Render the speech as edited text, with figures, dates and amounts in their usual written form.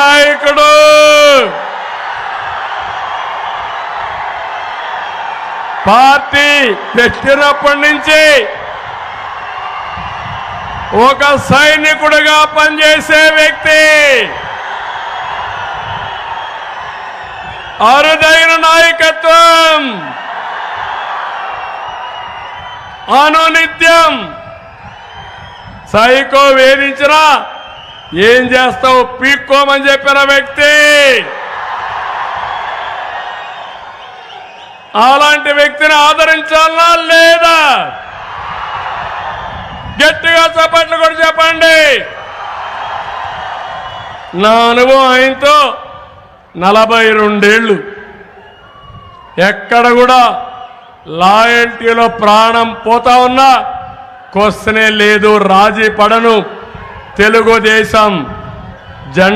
నాయకుడు. పార్టీ పెట్టినప్పటి నుంచి ఒక సైనికుడిగా పనిచేసే వ్యక్తి, అరుదైన నాయకత్వం, అనునిత్యం సైకో వేధించినా ఏం చేస్తావు పీక్కోమని చెప్పిన వ్యక్తి. అలాంటి వ్యక్తిని ఆదరించాలా లేదా? గట్టిగా చప్పట్లు కూడా చెప్పండి. నా అనుభవం ఆయనతో 42 ఏళ్ళు. ఎక్కడ కూడా లాయల్టీలో ప్రాణం పోతా ఉన్నా క్వశ్చనే లేదు, రాజీ పడను. తెలుగుదేశం జెండా